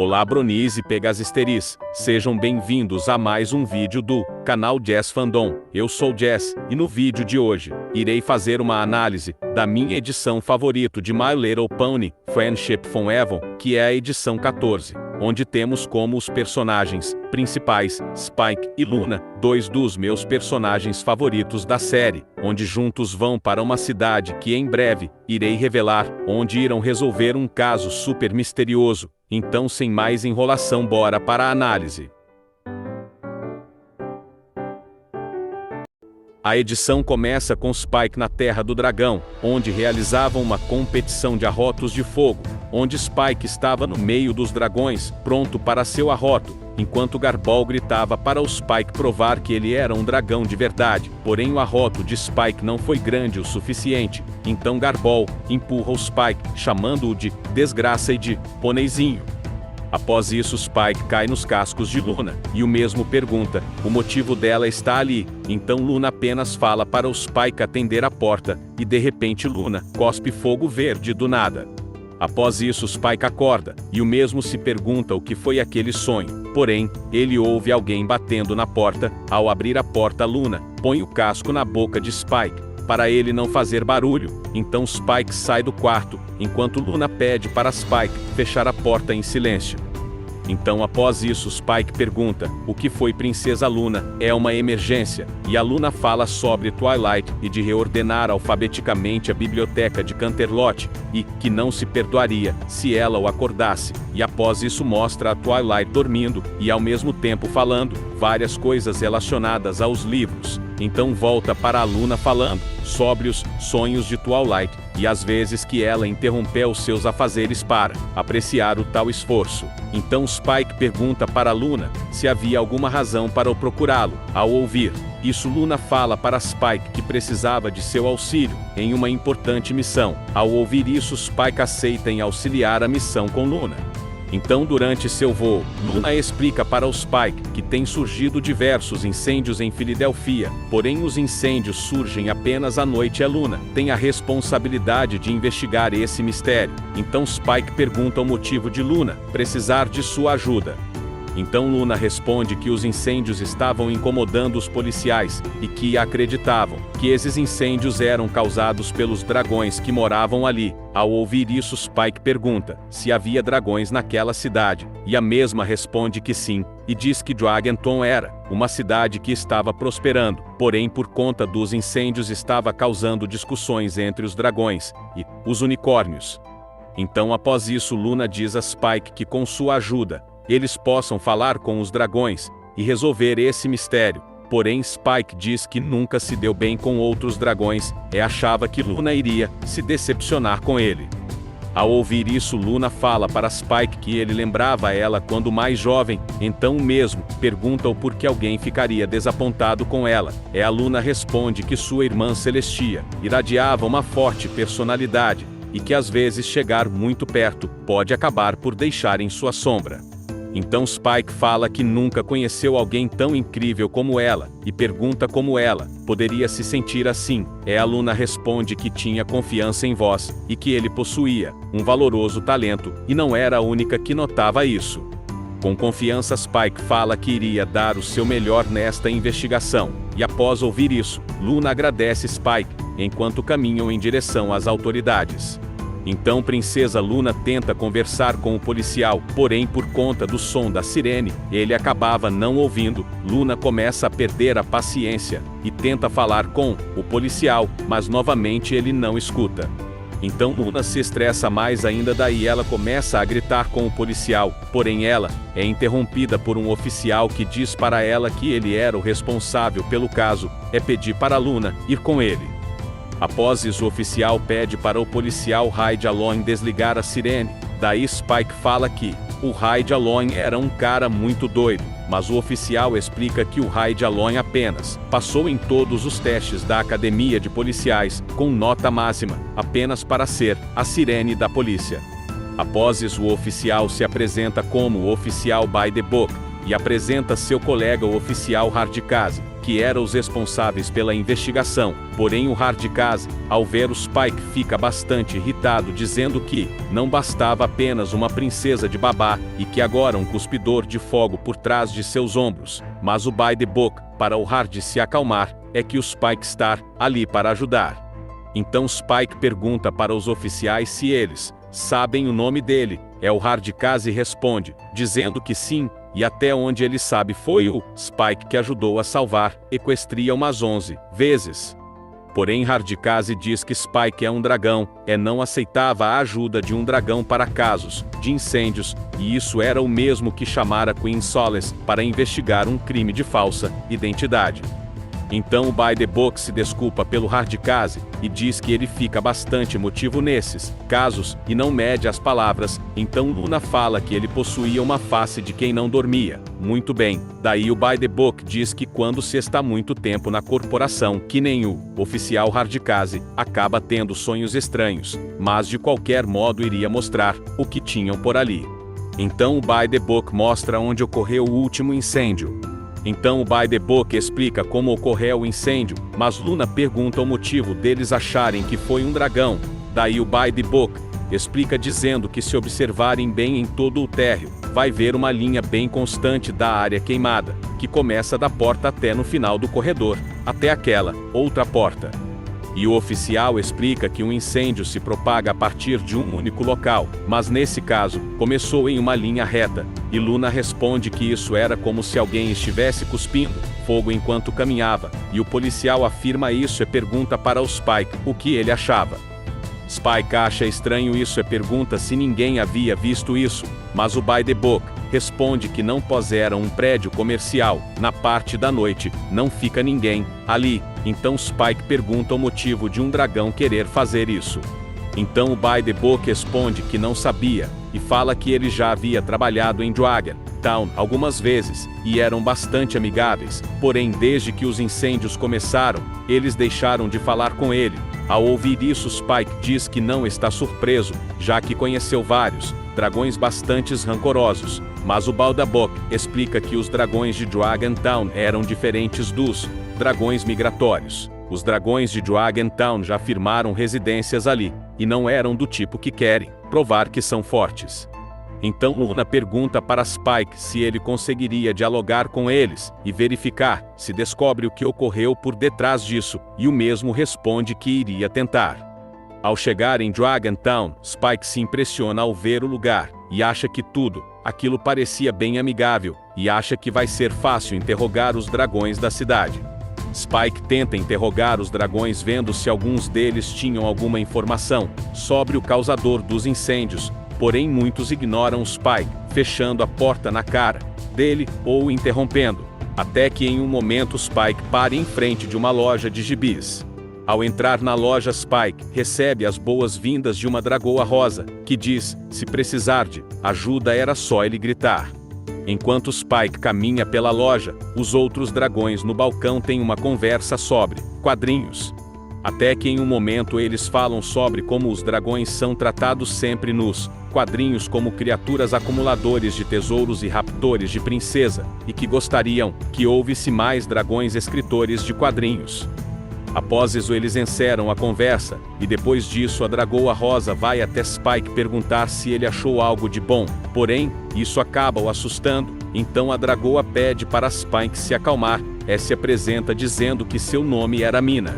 Olá Bronies e Pegazisteris, sejam bem-vindos a mais um vídeo do canal Jazz Fandom. Eu sou Jazz, e no vídeo de hoje, irei fazer uma análise da minha edição favorita de My Little Pony, Friendship Forever, que é a edição 14, onde temos como os personagens principais, Spike e Luna, dois dos meus personagens favoritos da série, onde juntos vão para uma cidade que em breve irei revelar, onde irão resolver um caso super misterioso. Então, sem mais enrolação, bora para a análise. A edição começa com Spike na Terra do Dragão, onde realizavam uma competição de arrotos de fogo, onde Spike estava no meio dos dragões, pronto para seu arroto, enquanto Garbol gritava para o Spike provar que ele era um dragão de verdade. Porém o arroto de Spike não foi grande o suficiente, então Garbol empurra o Spike, chamando-o de desgraça e de pôneizinho. Após isso Spike cai nos cascos de Luna, e o mesmo pergunta, o motivo dela está ali, então Luna apenas fala para o Spike atender a porta, e de repente Luna cospe fogo verde do nada. Após isso Spike acorda, e o mesmo se pergunta o que foi aquele sonho, porém, ele ouve alguém batendo na porta. Ao abrir a porta Luna põe o casco na boca de Spike, para ele não fazer barulho, então Spike sai do quarto, enquanto Luna pede para Spike fechar a porta em silêncio. Então após isso Spike pergunta, o que foi Princesa Luna? É uma emergência, e a Luna fala sobre Twilight e de reordenar alfabeticamente a biblioteca de Canterlot, e que não se perdoaria se ela o acordasse, e após isso mostra a Twilight dormindo, e ao mesmo tempo falando várias coisas relacionadas aos livros. Então volta para a Luna falando sobre os sonhos de Twilight, e as vezes que ela interrompeu seus afazeres para apreciar o tal esforço. Então Spike pergunta para Luna se havia alguma razão para o procurá-lo. Ao ouvir isso Luna fala para Spike que precisava de seu auxílio em uma importante missão. Ao ouvir isso Spike aceita em auxiliar a missão com Luna. Então durante seu voo, Luna explica para o Spike que tem surgido diversos incêndios em Filadélfia, porém os incêndios surgem apenas à noite e a Luna tem a responsabilidade de investigar esse mistério. Então Spike pergunta o motivo de Luna precisar de sua ajuda. Então Luna responde que os incêndios estavam incomodando os policiais, e que acreditavam que esses incêndios eram causados pelos dragões que moravam ali. Ao ouvir isso Spike pergunta se havia dragões naquela cidade, e a mesma responde que sim, e diz que Dragonton era uma cidade que estava prosperando, porém por conta dos incêndios estava causando discussões entre os dragões e os unicórnios. Então após isso Luna diz a Spike que com sua ajuda, eles possam falar com os dragões e resolver esse mistério. Porém Spike diz que nunca se deu bem com outros dragões, e achava que Luna iria se decepcionar com ele. Ao ouvir isso Luna fala para Spike que ele lembrava ela quando mais jovem, então o mesmo pergunta o porquê alguém ficaria desapontado com ela. A Luna responde que sua irmã Celestia irradiava uma forte personalidade, e que às vezes chegar muito perto pode acabar por deixar em sua sombra. Então Spike fala que nunca conheceu alguém tão incrível como ela, e pergunta como ela poderia se sentir assim. A Luna responde que tinha confiança em voz, e que ele possuía um valoroso talento, e não era a única que notava isso. Com confiança Spike fala que iria dar o seu melhor nesta investigação, e após ouvir isso, Luna agradece Spike, enquanto caminham em direção às autoridades. Então Princesa Luna tenta conversar com o policial, porém por conta do som da sirene, ele acabava não ouvindo. Luna começa a perder a paciência, e tenta falar com o policial, mas novamente ele não escuta. Então Luna se estressa mais ainda, daí ela começa a gritar com o policial, porém ela é interrompida por um oficial que diz para ela que ele era o responsável pelo caso, pedir para Luna ir com ele. Após isso o oficial pede para o policial Hyde Alone desligar a sirene, daí Spike fala que o Hyde Alone era um cara muito doido, mas o oficial explica que o Hyde Alone apenas passou em todos os testes da academia de policiais, com nota máxima, apenas para ser a sirene da polícia. Após isso o oficial se apresenta como o oficial by the book, e apresenta seu colega o oficial Hardcase, que eram os responsáveis pela investigação. Porém o Hardcase, ao ver o Spike, fica bastante irritado, dizendo que não bastava apenas uma princesa de babá e que agora um cuspidor de fogo por trás de seus ombros. Mas o by the book, para o Hard se acalmar, é que o Spike está ali para ajudar. Então Spike pergunta para os oficiais se eles sabem o nome dele. É o Hardcase responde, dizendo que sim, e até onde ele sabe foi o Spike que ajudou a salvar Equestria umas 11 vezes. Porém Hardcase diz que Spike é um dragão, não aceitava a ajuda de um dragão para casos de incêndios, e isso era o mesmo que chamara Queen Solace para investigar um crime de falsa identidade. Então o by the book se desculpa pelo Hardcase e diz que ele fica bastante emotivo nesses casos e não mede as palavras. Então Luna fala que ele possuía uma face de quem não dormia muito bem. Daí o by the book diz que quando se está muito tempo na corporação, que nem o oficial Hardcase, acaba tendo sonhos estranhos, mas de qualquer modo iria mostrar o que tinham por ali. Então o by the book mostra onde ocorreu o último incêndio. Então o by the book explica como ocorreu o incêndio, mas Luna pergunta o motivo deles acharem que foi um dragão. Daí o by the book explica dizendo que se observarem bem em todo o térreo, vai ver uma linha bem constante da área queimada, que começa da porta até no final do corredor, até aquela outra porta. E o oficial explica que um incêndio se propaga a partir de um único local, mas nesse caso, começou em uma linha reta, e Luna responde que isso era como se alguém estivesse cuspindo fogo enquanto caminhava, e o policial afirma isso e pergunta para o Spike o que ele achava. Spike acha estranho isso e pergunta se ninguém havia visto isso, mas o by the book responde que não pois era um prédio comercial, na parte da noite, não fica ninguém ali. Então Spike pergunta o motivo de um dragão querer fazer isso. Então o by the book responde que não sabia, e fala que ele já havia trabalhado em Dragon Town algumas vezes, e eram bastante amigáveis, porém desde que os incêndios começaram, eles deixaram de falar com ele. Ao ouvir isso Spike diz que não está surpreso, já que conheceu vários dragões bastante rancorosos, mas o by the book explica que os dragões de Dragon Town eram diferentes dos dragões migratórios. Os dragões de Dragon Town já firmaram residências ali, e não eram do tipo que querem provar que são fortes. Então Luna pergunta para Spike se ele conseguiria dialogar com eles e verificar se descobre o que ocorreu por detrás disso, e o mesmo responde que iria tentar. Ao chegar em Dragon Town, Spike se impressiona ao ver o lugar, e acha que tudo aquilo parecia bem amigável, e acha que vai ser fácil interrogar os dragões da cidade. Spike tenta interrogar os dragões vendo se alguns deles tinham alguma informação sobre o causador dos incêndios, porém muitos ignoram Spike, fechando a porta na cara dele ou interrompendo, até que em um momento Spike para em frente de uma loja de gibis. Ao entrar na loja Spike recebe as boas-vindas de uma dragoa rosa, que diz, se precisar de ajuda era só ele gritar. Enquanto Spike caminha pela loja, os outros dragões no balcão têm uma conversa sobre quadrinhos. Até que em um momento eles falam sobre como os dragões são tratados sempre nos quadrinhos como criaturas acumuladores de tesouros e raptores de princesa, e que gostariam que houvesse mais dragões escritores de quadrinhos. Após isso eles encerram a conversa, e depois disso a dragoa rosa vai até Spike perguntar se ele achou algo de bom, porém, isso acaba o assustando, então a dragoa pede para Spike se acalmar, se apresenta dizendo que seu nome era Mina.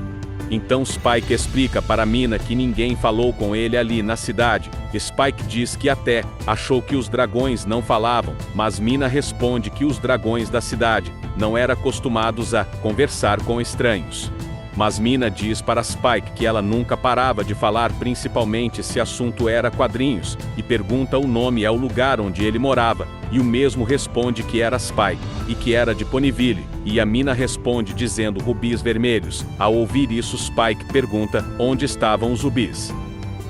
Então Spike explica para Mina que ninguém falou com ele ali na cidade. Spike diz que até achou que os dragões não falavam, mas Mina responde que os dragões da cidade não eram acostumados a conversar com estranhos. Mas Mina diz para Spike que ela nunca parava de falar, principalmente se assunto era quadrinhos, e pergunta o nome ao lugar onde ele morava, e o mesmo responde que era Spike, e que era de Ponyville, e a Mina responde dizendo rubis vermelhos. Ao ouvir isso Spike pergunta onde estavam os rubis.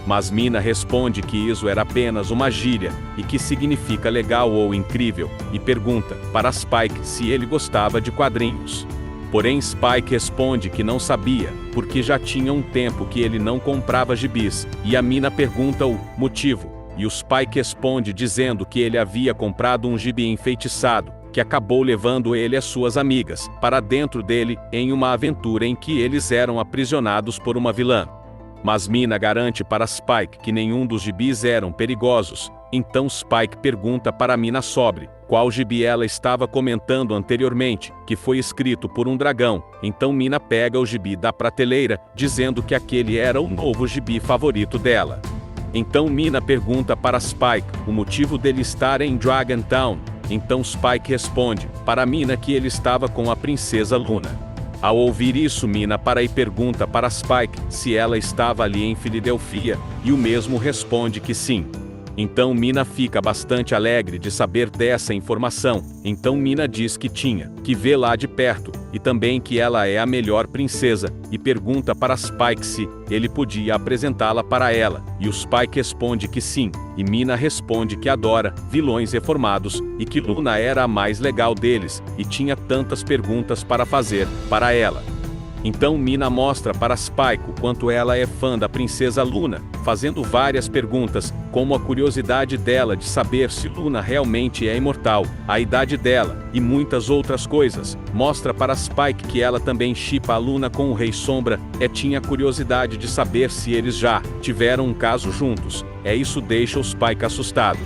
Mas Mina responde que isso era apenas uma gíria, e que significa legal ou incrível, e pergunta para Spike se ele gostava de quadrinhos. Porém Spike responde que não sabia, porque já tinha um tempo que ele não comprava gibis, e a Mina pergunta o motivo, e o Spike responde dizendo que ele havia comprado um gibi enfeitiçado, que acabou levando ele e suas amigas para dentro dele em uma aventura em que eles eram aprisionados por uma vilã. Mas Mina garante para Spike que nenhum dos gibis eram perigosos. Então Spike pergunta para Mina sobre qual gibi ela estava comentando anteriormente, que foi escrito por um dragão. Então Mina pega o gibi da prateleira, dizendo que aquele era o novo gibi favorito dela. Então Mina pergunta para Spike o motivo dele estar em Dragon Town. Então Spike responde para Mina que ele estava com a princesa Luna. Ao ouvir isso, Mina para e pergunta para Spike se ela estava ali em Filadélfia, e o mesmo responde que sim. Então Mina fica bastante alegre de saber dessa informação. Então Mina diz que tinha que ver lá de perto, e também que ela é a melhor princesa, e pergunta para Spike se ele podia apresentá-la para ela, e o Spike responde que sim, e Mina responde que adora vilões reformados, e que Luna era a mais legal deles, e tinha tantas perguntas para fazer para ela. Então Mina mostra para Spike o quanto ela é fã da princesa Luna, fazendo várias perguntas, como a curiosidade dela de saber se Luna realmente é imortal, a idade dela, e muitas outras coisas. Mostra para Spike que ela também shippa a Luna com o Rei Sombra, tinha curiosidade de saber se eles já tiveram um caso juntos. Isso deixa o Spike assustado.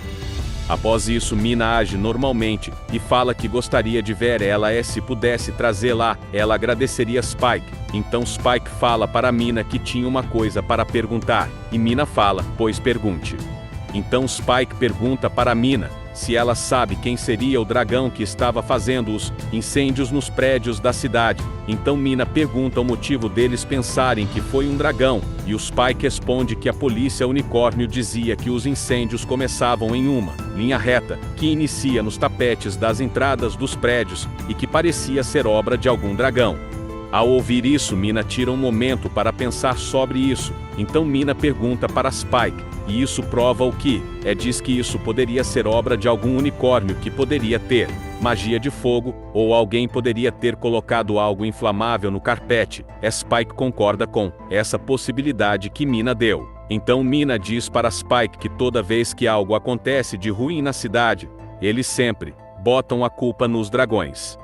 Após isso, Mina age normalmente, e fala que gostaria de ver ela se pudesse trazer lá, ela agradeceria Spike. Então Spike fala para Mina que tinha uma coisa para perguntar, e Mina fala, pois pergunte. Então Spike pergunta para Mina se ela sabe quem seria o dragão que estava fazendo os incêndios nos prédios da cidade. Então Mina pergunta o motivo deles pensarem que foi um dragão, e o Spike responde que a polícia unicórnio dizia que os incêndios começavam em uma linha reta, que inicia nos tapetes das entradas dos prédios, e que parecia ser obra de algum dragão. Ao ouvir isso, Mina tira um momento para pensar sobre isso. Então Mina pergunta para Spike, e isso prova o que? Diz que isso poderia ser obra de algum unicórnio que poderia ter magia de fogo, ou alguém poderia ter colocado algo inflamável no carpete. Spike concorda com essa possibilidade que Mina deu. Então Mina diz para Spike que toda vez que algo acontece de ruim na cidade, eles sempre botam a culpa nos dragões.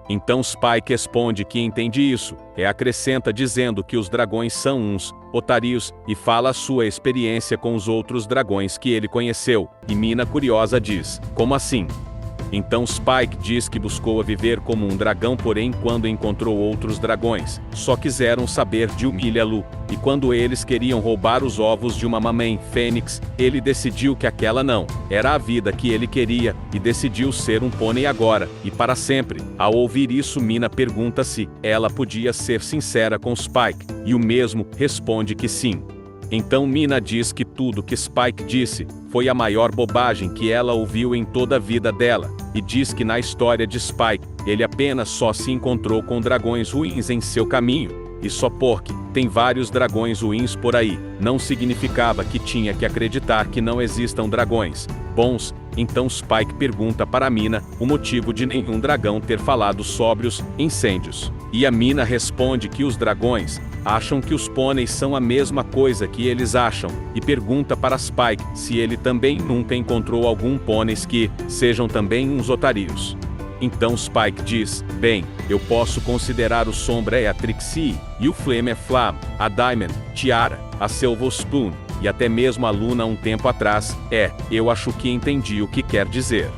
Então Spike responde que entende isso, acrescenta dizendo que os dragões são uns otários, e fala a sua experiência com os outros dragões que ele conheceu, e Mina curiosa diz, como assim? Então Spike diz que buscou viver como um dragão, porém quando encontrou outros dragões, só quiseram saber de humilhá-lo, e quando eles queriam roubar os ovos de uma mamãe fênix, ele decidiu que aquela não era a vida que ele queria, e decidiu ser um pônei agora, e para sempre. Ao ouvir isso, Mina pergunta se ela podia ser sincera com Spike, e o mesmo responde que sim. Então Mina diz que tudo que Spike disse foi a maior bobagem que ela ouviu em toda a vida dela, e diz que na história de Spike, ele apenas só se encontrou com dragões ruins em seu caminho, e só porque tem vários dragões ruins por aí, não significava que tinha que acreditar que não existam dragões bons. Então Spike pergunta para Mina o motivo de nenhum dragão ter falado sobre os incêndios, e a Mina responde que os dragões acham que os pôneis são a mesma coisa que eles acham, e pergunta para Spike se ele também nunca encontrou algum pôneis que sejam também uns otários. Então Spike diz, bem, eu posso considerar o Sombra a Trixie, e o Flame Flam, a Diamond, Tiara, a Silver Spoon, e até mesmo a Luna um tempo atrás. Eu acho que entendi o que quer dizer.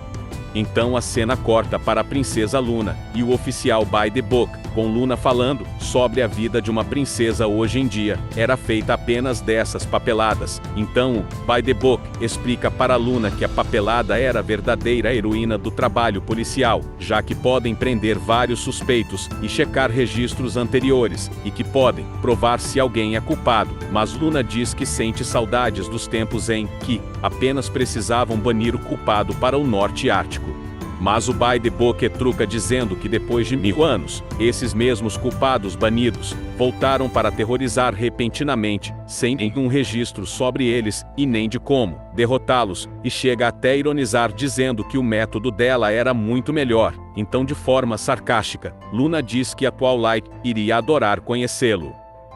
Então a cena corta para a princesa Luna, e o oficial by the book, com Luna falando sobre a vida de uma princesa hoje em dia, era feita apenas dessas papeladas. Então o by the book explica para Luna que a papelada era a verdadeira heroína do trabalho policial, já que podem prender vários suspeitos e checar registros anteriores, e que podem provar se alguém é culpado. Mas Luna diz que sente saudades dos tempos em que apenas precisavam banir o culpado para o Norte Ártico. Mas o by the book truca dizendo que depois de 1000 anos, esses mesmos culpados banidos voltaram para aterrorizar repentinamente, sem nenhum registro sobre eles, e nem de como derrotá-los, e chega até a ironizar dizendo que o método dela era muito melhor. Então, de forma sarcástica, Luna diz que a Twilight iria adorar conhecê-lo.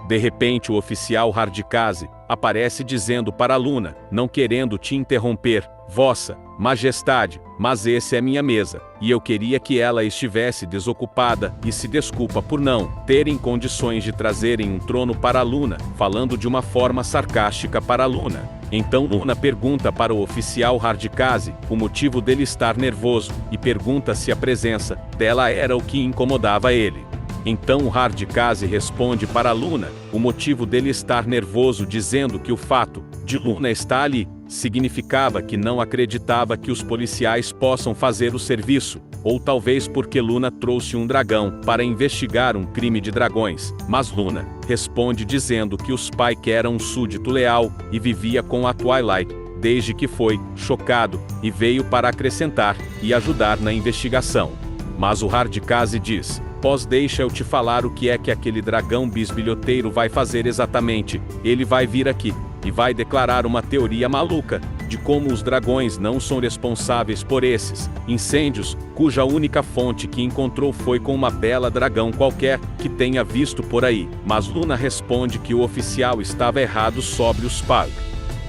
De repente o oficial Hardcase aparece dizendo para Luna, não querendo te interromper, Vossa Majestade, mas esse é minha mesa, e eu queria que ela estivesse desocupada, e se desculpa por não terem condições de trazerem um trono para Luna, falando de uma forma sarcástica para Luna. Então Luna pergunta para o oficial Hardcase o motivo dele estar nervoso, e pergunta se a presença dela era o que incomodava ele. Então o Hardcase responde para Luna o motivo dele estar nervoso, dizendo que o fato de Luna estar ali significava que não acreditava que os policiais possam fazer o serviço, ou talvez porque Luna trouxe um dragão para investigar um crime de dragões. Mas Luna responde dizendo que o Spike era um súdito leal e vivia com a Twilight desde que foi chocado e veio para acrescentar e ajudar na investigação. Mas o Hardcase diz: deixa eu te falar o que é que aquele dragão bisbilhoteiro vai fazer exatamente. Ele vai vir aqui e vai declarar uma teoria maluca de como os dragões não são responsáveis por esses incêndios, cuja única fonte que encontrou foi com uma bela dragão qualquer que tenha visto por aí. Mas Luna responde que o oficial estava errado sobre o Spike.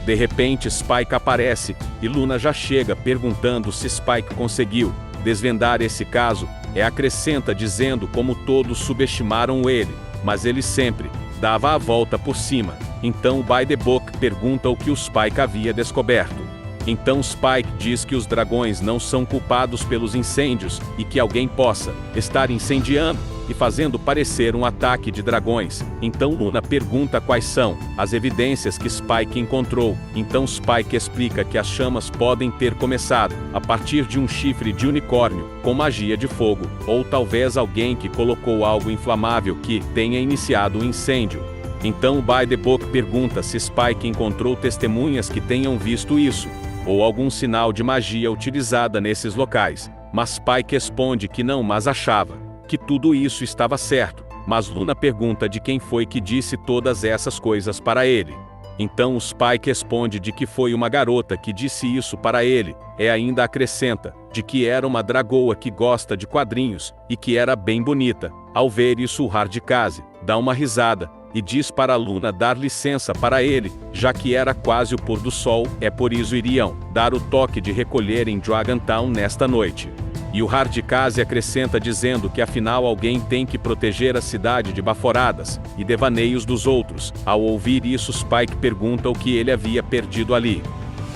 De repente Spike aparece e Luna já chega perguntando se Spike conseguiu desvendar esse caso. Acrescenta dizendo como todos subestimaram ele, mas ele sempre dava a volta por cima. Então o By the Book pergunta o que o Spike havia descoberto. Então Spike diz que os dragões não são culpados pelos incêndios e que alguém possa estar incendiando e fazendo parecer um ataque de dragões. Então Luna pergunta quais são as evidências que Spike encontrou. Então Spike explica que as chamas podem ter começado a partir de um chifre de unicórnio com magia de fogo, ou talvez alguém que colocou algo inflamável que tenha iniciado o incêndio. Então o By the Book pergunta se Spike encontrou testemunhas que tenham visto isso, ou algum sinal de magia utilizada nesses locais. Mas Spike responde que não, mas achava que tudo isso estava certo. Mas Luna pergunta de quem foi que disse todas essas coisas para ele. Então o Spike responde de que foi uma garota que disse isso para ele. Ainda acrescenta de que era uma dragoa que gosta de quadrinhos e que era bem bonita. Ao ver isso o Hardcase dá uma risada e diz para Luna dar licença para ele, já que era quase o pôr do sol, por isso iriam dar o toque de recolher em Dragontown nesta noite. E o Hardcase acrescenta dizendo que afinal alguém tem que proteger a cidade de baforadas e devaneios dos outros. Ao ouvir isso Spike pergunta o que ele havia perdido ali.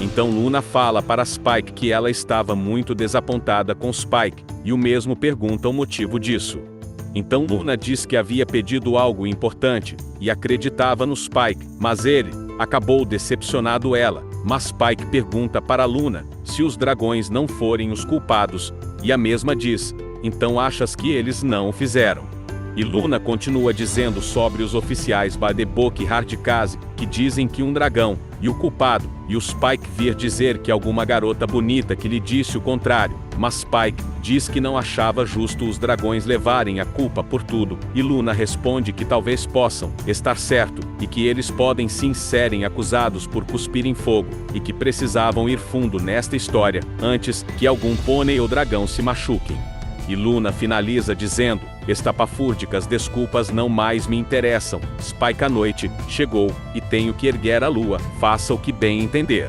Então Luna fala para Spike que ela estava muito desapontada com Spike, e o mesmo pergunta o motivo disso. Então Luna diz que havia pedido algo importante, e acreditava no Spike, mas ele acabou decepcionado ela. Mas Spike pergunta para Luna se os dragões não forem os culpados, e a mesma diz: então achas que eles não o fizeram? E Luna continua dizendo sobre os oficiais By the Book e Hardcase, que dizem que um dragão e o culpado, e o Spike vir dizer que alguma garota bonita que lhe disse o contrário. Mas Spike diz que não achava justo os dragões levarem a culpa por tudo, e Luna responde que talvez possam estar certo, e que eles podem sim serem acusados por cuspir em fogo, e que precisavam ir fundo nesta história, antes que algum pônei ou dragão se machuquem. E Luna finaliza dizendo: estapafúrdicas desculpas não mais me interessam. Spike, a noite chegou, e tenho que erguer a lua, faça o que bem entender.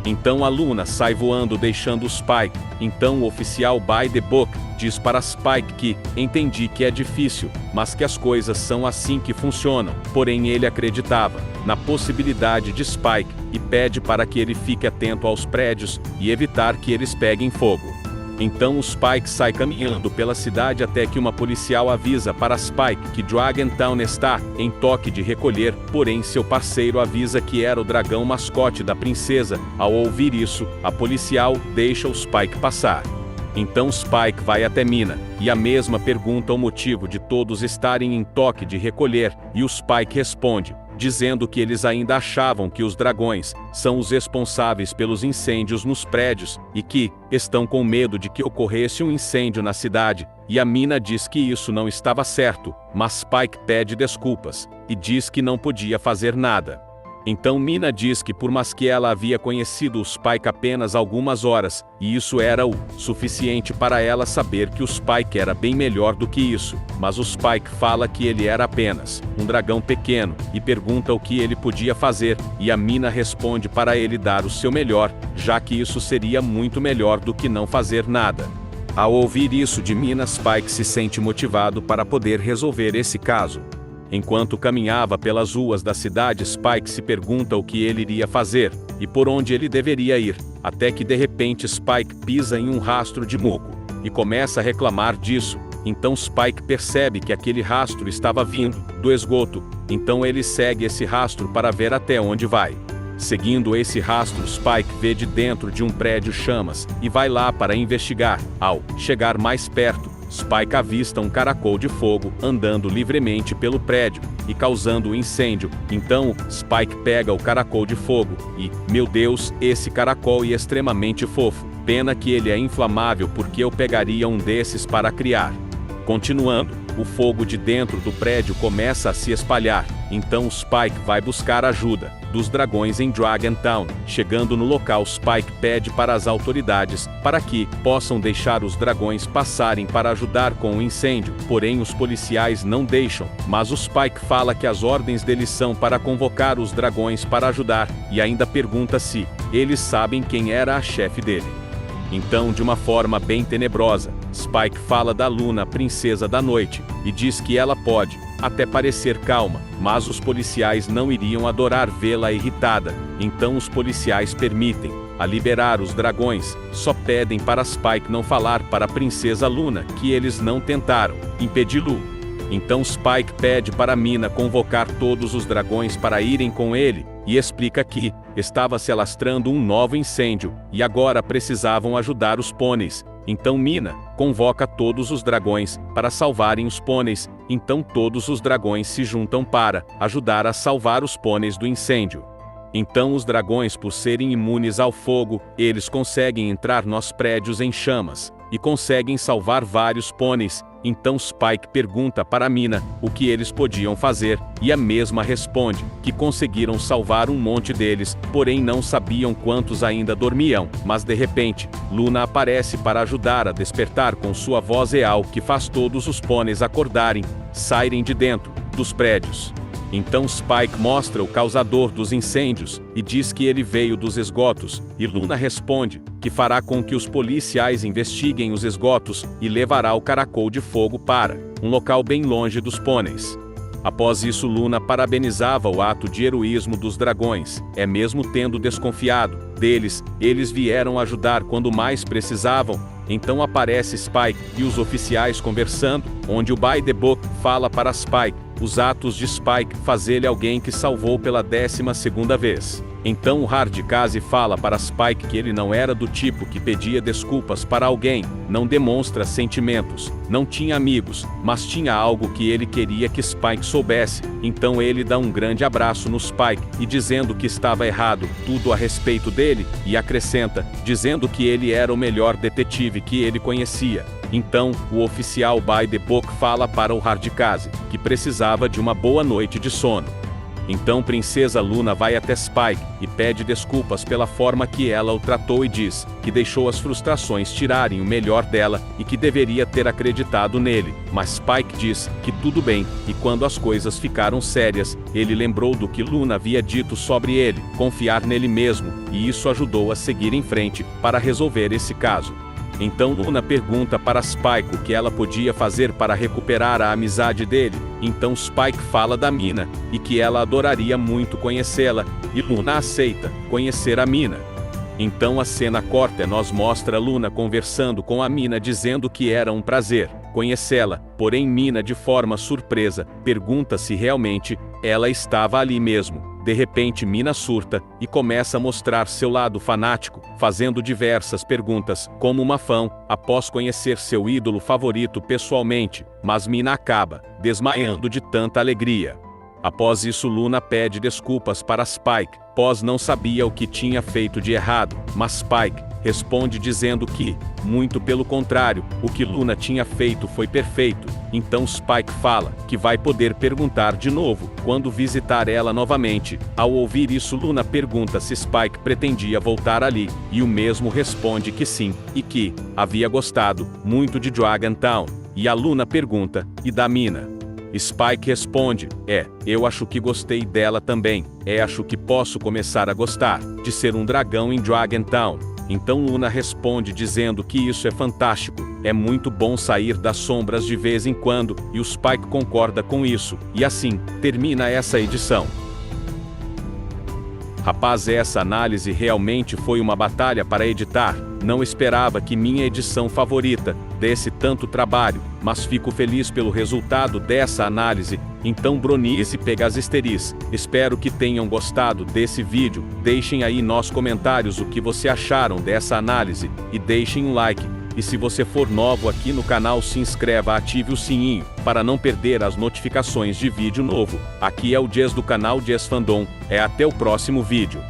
Então a Luna sai voando deixando o Spike. Então o oficial By the Book diz para Spike que entendi que é difícil, mas que as coisas são assim que funcionam. Porém ele acreditava na possibilidade de Spike, e pede para que ele fique atento aos prédios e evitar que eles peguem fogo. Então o Spike sai caminhando pela cidade até que uma policial avisa para Spike que Dragontown está em toque de recolher, porém seu parceiro avisa que era o dragão mascote da princesa. Ao ouvir isso, a policial deixa o Spike passar. Então Spike vai até Mina, e a mesma pergunta o motivo de todos estarem em toque de recolher, e o Spike responde, dizendo que eles ainda achavam que os dragões são os responsáveis pelos incêndios nos prédios, e que estão com medo de que ocorresse um incêndio na cidade, e a Mina diz que isso não estava certo, mas Spike pede desculpas, e diz que não podia fazer nada. Então Mina diz que por mais que ela havia conhecido o Spike apenas algumas horas, e isso era o suficiente para ela saber que o Spike era bem melhor do que isso, mas o Spike fala que ele era apenas um dragão pequeno, e pergunta o que ele podia fazer, e a Mina responde para ele dar o seu melhor, já que isso seria muito melhor do que não fazer nada. Ao ouvir isso de Mina, Spike se sente motivado para poder resolver esse caso. Enquanto caminhava pelas ruas da cidade, Spike se pergunta o que ele iria fazer, e por onde ele deveria ir, até que de repente Spike pisa em um rastro de muco, e começa a reclamar disso. Então Spike percebe que aquele rastro estava vindo do esgoto, então ele segue esse rastro para ver até onde vai. Seguindo esse rastro, Spike vê de dentro de um prédio chamas, e vai lá para investigar. Ao chegar mais perto, Spike avista um caracol de fogo andando livremente pelo prédio e causando um incêndio. Então, Spike pega o caracol de fogo e, meu Deus, esse caracol é extremamente fofo. Pena que ele é inflamável, porque eu pegaria um desses para criar. Continuando, o fogo de dentro do prédio começa a se espalhar. Então Spike vai buscar ajuda dos dragões em Dragon Town. Chegando no local, Spike pede para as autoridades para que possam deixar os dragões passarem para ajudar com o incêndio. Porém, os policiais não deixam, mas o Spike fala que as ordens deles são para convocar os dragões para ajudar, e ainda pergunta se eles sabem quem era a chefe dele. Então, de uma forma bem tenebrosa, Spike fala da Luna, princesa da noite, e diz que ela pode até parecer calma, mas os policiais não iriam adorar vê-la irritada. Então os policiais permitem a liberar os dragões, só pedem para Spike não falar para a princesa Luna que eles não tentaram impedi-lo. Então Spike pede para Mina convocar todos os dragões para irem com ele, e explica que estava se alastrando um novo incêndio, e agora precisavam ajudar os pôneis. Então Mina convoca todos os dragões para salvarem os pôneis, então todos os dragões se juntam para ajudar a salvar os pôneis do incêndio. Então os dragões, por serem imunes ao fogo, eles conseguem entrar nos prédios em chamas, e conseguem salvar vários pôneis. Então Spike pergunta para Mina o que eles podiam fazer, e a mesma responde que conseguiram salvar um monte deles, porém não sabiam quantos ainda dormiam. Mas de repente, Luna aparece para ajudar a despertar com sua voz real, que faz todos os pôneis acordarem, saírem de dentro dos prédios. Então Spike mostra o causador dos incêndios, e diz que ele veio dos esgotos, e Luna responde que fará com que os policiais investiguem os esgotos, e levará o caracol de fogo para um local bem longe dos pôneis. Após isso, Luna parabenizava o ato de heroísmo dos dragões, mesmo tendo desconfiado deles, eles vieram ajudar quando mais precisavam. Então aparece Spike e os oficiais conversando, onde o By the Book fala para Spike os atos de Spike faz ele alguém que salvou pela 12ª vez. Então o Hardcase fala para Spike que ele não era do tipo que pedia desculpas para alguém, não demonstra sentimentos, não tinha amigos, mas tinha algo que ele queria que Spike soubesse. Então ele dá um grande abraço no Spike, e dizendo que estava errado tudo a respeito dele, e acrescenta, dizendo que ele era o melhor detetive que ele conhecia. Então, o oficial By the Book fala para o Hardcase que precisava de uma boa noite de sono. Então Princesa Luna vai até Spike e pede desculpas pela forma que ela o tratou, e diz que deixou as frustrações tirarem o melhor dela e que deveria ter acreditado nele. Mas Spike diz que tudo bem, e quando as coisas ficaram sérias, ele lembrou do que Luna havia dito sobre ele confiar nele mesmo, e isso ajudou a seguir em frente para resolver esse caso. Então Luna pergunta para Spike o que ela podia fazer para recuperar a amizade dele. Então Spike fala da Mina, e que ela adoraria muito conhecê-la, e Luna aceita conhecer a Mina. Então a cena corta e nos mostra Luna conversando com a Mina, dizendo que era um prazer conhecê-la, porém Mina, de forma surpresa, pergunta se realmente ela estava ali mesmo. De repente Mina surta e começa a mostrar seu lado fanático, fazendo diversas perguntas, como uma fã, após conhecer seu ídolo favorito pessoalmente, mas Mina acaba desmaiando de tanta alegria. Após isso, Luna pede desculpas para Spike, pois não sabia o que tinha feito de errado, mas Spike responde dizendo que, muito pelo contrário, o que Luna tinha feito foi perfeito. Então Spike fala que vai poder perguntar de novo quando visitar ela novamente. Ao ouvir isso, Luna pergunta se Spike pretendia voltar ali, e o mesmo responde que sim, e que havia gostado muito de Dragon Town. E a Luna pergunta: e da mina? Spike responde: eu acho que gostei dela também. Acho que posso começar a gostar de ser um dragão em Dragon Town. Então Luna responde dizendo que isso é fantástico, é muito bom sair das sombras de vez em quando, e o Spike concorda com isso, e assim, termina essa edição. Rapaz, essa análise realmente foi uma batalha para editar. Não esperava que minha edição favorita desse tanto trabalho, mas fico feliz pelo resultado dessa análise. Então Bronice e Pegazisteris, espero que tenham gostado desse vídeo. Deixem aí nos comentários o que você acharam dessa análise, e deixem um like. E se você for novo aqui no canal, se inscreva, ative o sininho, para não perder as notificações de vídeo novo. Aqui é o Jess do canal Jess Fandom, até o próximo vídeo.